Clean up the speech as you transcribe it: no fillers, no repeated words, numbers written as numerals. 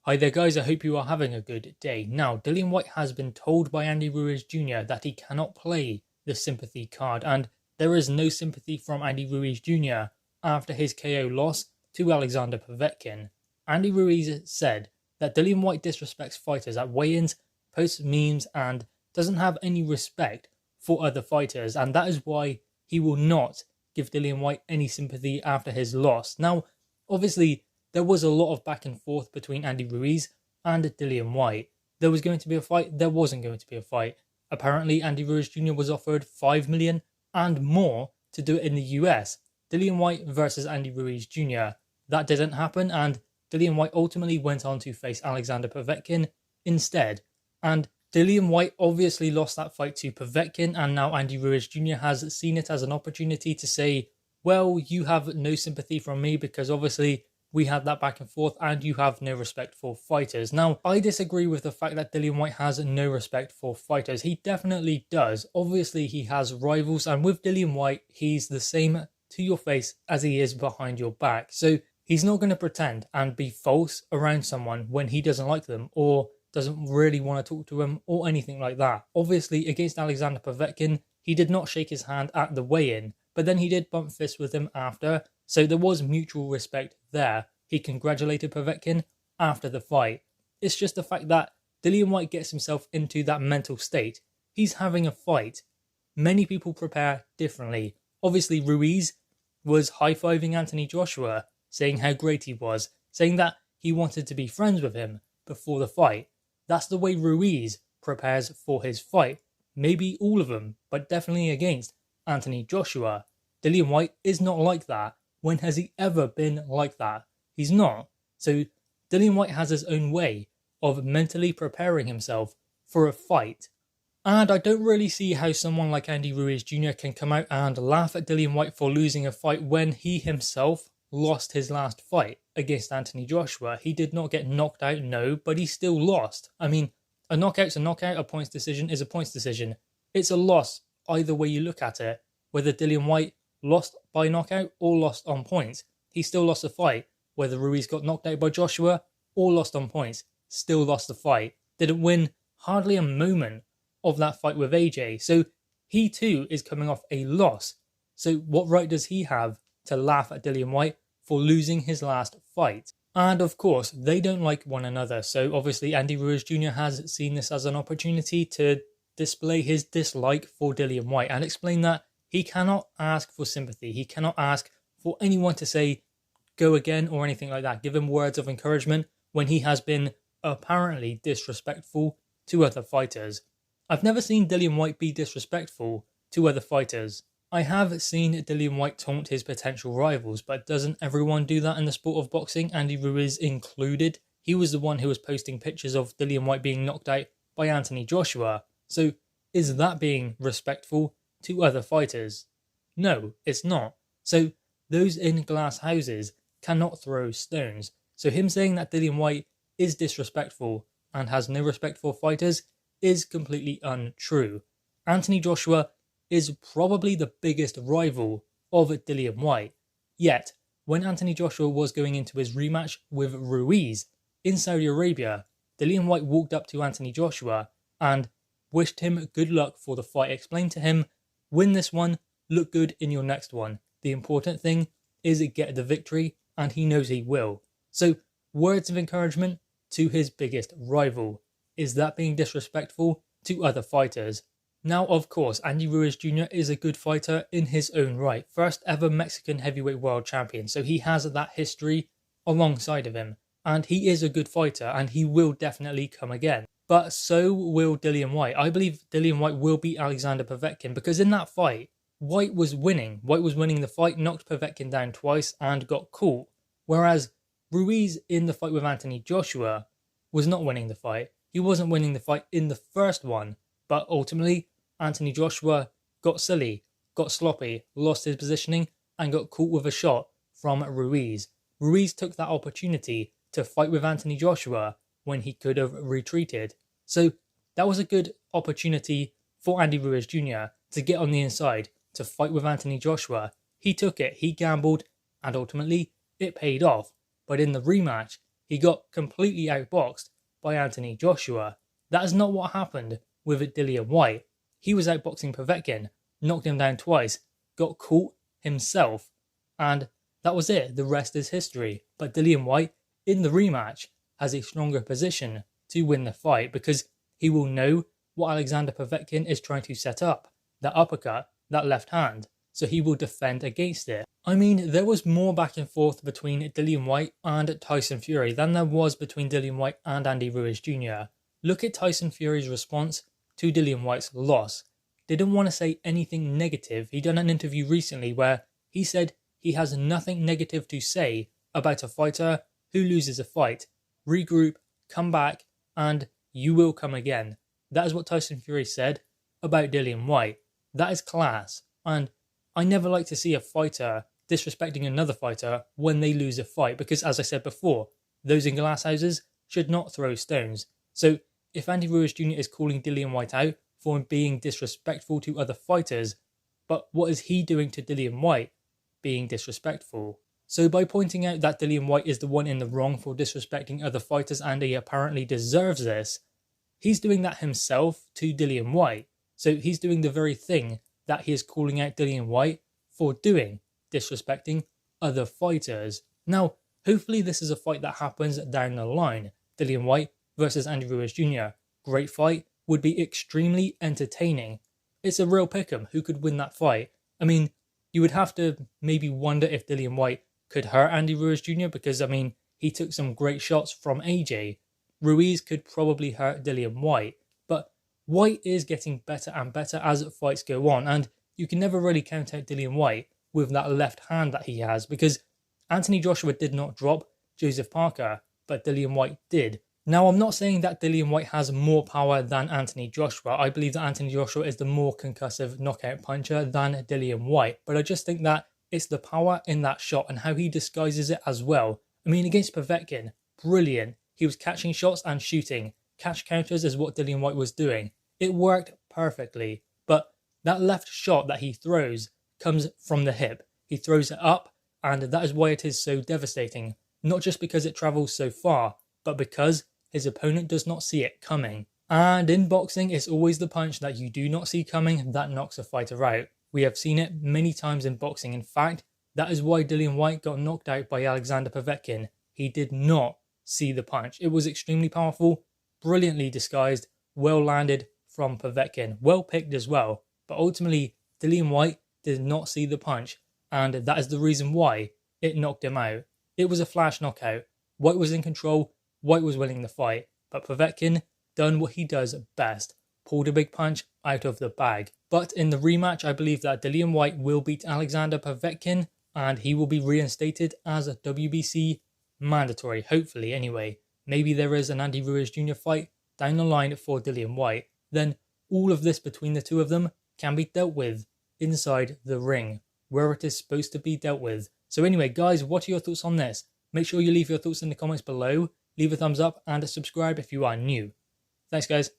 Hi there guys, I hope you are having a good day. Now, Dillian Whyte has been told by Andy Ruiz Jr. that he cannot play the sympathy card, and there is no sympathy from Andy Ruiz Jr. after his KO loss to Alexander Povetkin. Andy Ruiz said that Dillian Whyte disrespects fighters at weigh-ins, posts memes, and doesn't have any respect for other fighters, and that is why he will not give Dillian Whyte any sympathy after his loss. Now, obviously, there was a lot of back and forth between Andy Ruiz and Dillian Whyte. There was going to be a fight, there wasn't going to be a fight. Apparently, Andy Ruiz Jr. was offered $5 million and more to do it in the US. Dillian Whyte versus Andy Ruiz Jr. That didn't happen, and Dillian Whyte ultimately went on to face Alexander Povetkin instead. And Dillian Whyte obviously lost that fight to Povetkin, and now Andy Ruiz Jr. has seen it as an opportunity to say, well, you have no sympathy from me because obviously we had that back and forth and you have no respect for fighters. Now, I disagree with the fact that Dillian Whyte has no respect for fighters. He definitely does. Obviously, he has rivals, and with Dillian Whyte, he's the same to your face as he is behind your back. So he's not going to pretend and be false around someone when he doesn't like them or doesn't really want to talk to him or anything like that. Obviously, against Alexander Povetkin, he did not shake his hand at the weigh-in, but then he did bump fists with him after, so there was mutual respect there. He congratulated Povetkin after the fight. It's just the fact that Dillian Whyte gets himself into that mental state. He's having a fight. Many people prepare differently. Obviously, Ruiz was high-fiving Anthony Joshua, saying how great he was, saying that he wanted to be friends with him before the fight. That's the way Ruiz prepares for his fight. Maybe all of them, but definitely against Anthony Joshua. Dillian Whyte is not like that. When has he ever been like that? He's not. So Dillian Whyte has his own way of mentally preparing himself for a fight. And I don't really see how someone like Andy Ruiz Jr. can come out and laugh at Dillian Whyte for losing a fight when he himself lost his last fight against Anthony Joshua. He did not get knocked out, no, but he still lost. I mean, a knockout's a knockout, a points decision is a points decision. It's a loss either way you look at it. Whether Dillian Whyte lost by knockout or lost on points, he still lost the fight. Whether Ruiz got knocked out by Joshua or lost on points, still lost the fight. Didn't win hardly a moment of that fight with AJ. So he too is coming off a loss. So what right does he have to laugh at Dillian Whyte for losing his last fight? And of course, they don't like one another. So obviously Andy Ruiz Jr. has seen this as an opportunity to display his dislike for Dillian Whyte and explain that he cannot ask for sympathy. He cannot ask for anyone to say, go again or anything like that. Give him words of encouragement when he has been apparently disrespectful to other fighters. I've never seen Dillian Whyte be disrespectful to other fighters. I have seen Dillian Whyte taunt his potential rivals, but doesn't everyone do that in the sport of boxing, Andy Ruiz included? He was the one who was posting pictures of Dillian Whyte being knocked out by Anthony Joshua. So is that being respectful to other fighters? No, it's not. So those in glass houses cannot throw stones. So him saying that Dillian Whyte is disrespectful and has no respect for fighters is completely untrue. Anthony Joshua is probably the biggest rival of Dillian Whyte. Yet, when Anthony Joshua was going into his rematch with Ruiz in Saudi Arabia, Dillian Whyte walked up to Anthony Joshua and wished him good luck for the fight, explained to him, win this one, look good in your next one. The important thing is get the victory, and he knows he will. So, words of encouragement to his biggest rival. Is that being disrespectful to other fighters? Now, of course, Andy Ruiz Jr. is a good fighter in his own right. First ever Mexican heavyweight world champion, so he has that history alongside of him. And he is a good fighter, and he will definitely come again. But so will Dillian Whyte. I believe Dillian Whyte will beat Alexander Povetkin, because in that fight, Whyte was winning. Whyte was winning the fight, knocked Povetkin down twice, and got caught. Whereas Ruiz in the fight with Anthony Joshua was not winning the fight. He wasn't winning the fight in the first one, but ultimately Anthony Joshua got silly, got sloppy, lost his positioning, and got caught with a shot from Ruiz. Ruiz took that opportunity to fight with Anthony Joshua when he could have retreated. So that was a good opportunity for Andy Ruiz Jr. to get on the inside, to fight with Anthony Joshua. He took it, he gambled, and ultimately it paid off. But in the rematch, he got completely outboxed by Anthony Joshua. That is not what happened with Dillian Whyte. He was outboxing Povetkin, knocked him down twice, got caught himself, and that was it. The rest is history. But Dillian Whyte, in the rematch, has a stronger position to win the fight because he will know what Alexander Povetkin is trying to set up. That uppercut, that left hand. So he will defend against it. I mean, there was more back and forth between Dillian Whyte and Tyson Fury than there was between Dillian Whyte and Andy Ruiz Jr. Look at Tyson Fury's response to Dillian Whyte's loss. Didn't want to say anything negative. He done an interview recently where he said he has nothing negative to say about a fighter who loses a fight. Regroup, come back, and you will come again. That is what Tyson Fury said about Dillian Whyte. That is class. And I never like to see a fighter disrespecting another fighter when they lose a fight because, as I said before, those in glass houses should not throw stones. So if Andy Ruiz Jr. is calling Dillian Whyte out for being disrespectful to other fighters, but what is he doing to Dillian Whyte being disrespectful? So by pointing out that Dillian Whyte is the one in the wrong for disrespecting other fighters and he apparently deserves this, he's doing that himself to Dillian Whyte. So he's doing the very thing that he is calling out Dillian Whyte for doing, disrespecting other fighters. Now, hopefully this is a fight that happens down the line. Dillian Whyte versus Andy Ruiz Jr. Great fight, would be extremely entertaining. It's a real pick'em who could win that fight. I mean, you would have to maybe wonder if Dillian Whyte could hurt Andy Ruiz Jr. because, I mean, he took some great shots from AJ. Ruiz could probably hurt Dillian Whyte, but Whyte is getting better and better as fights go on, and you can never really count out Dillian Whyte with that left hand that he has because Anthony Joshua did not drop Joseph Parker, but Dillian Whyte did. Now, I'm not saying that Dillian Whyte has more power than Anthony Joshua. I believe that Anthony Joshua is the more concussive knockout puncher than Dillian Whyte, but I just think that it's the power in that shot and how he disguises it as well. I mean, against Povetkin, brilliant. He was catching shots and shooting. Catch counters is what Dillian Whyte was doing. It worked perfectly, but that left shot that he throws comes from the hip. He throws it up, and that is why it is so devastating. Not just because it travels so far, but because his opponent does not see it coming. And in boxing, it's always the punch that you do not see coming that knocks a fighter out. We have seen it many times in boxing. In fact, that is why Dillian Whyte got knocked out by Alexander Povetkin. He did not see the punch. It was extremely powerful, brilliantly disguised, well landed from Povetkin. Well picked as well. But ultimately, Dillian Whyte did not see the punch, and that is the reason why it knocked him out. It was a flash knockout. Whyte was in control. Whyte was winning the fight, but Povetkin done what he does best, pulled a big punch out of the bag. But in the rematch, I believe that Dillian Whyte will beat Alexander Povetkin, and he will be reinstated as a WBC mandatory, hopefully anyway. Maybe there is an Andy Ruiz Jr. fight down the line for Dillian Whyte. Then all of this between the two of them can be dealt with inside the ring, where it is supposed to be dealt with. So anyway, guys, what are your thoughts on this? Make sure you leave your thoughts in the comments below. Leave a thumbs up and subscribe if you are new. Thanks, guys.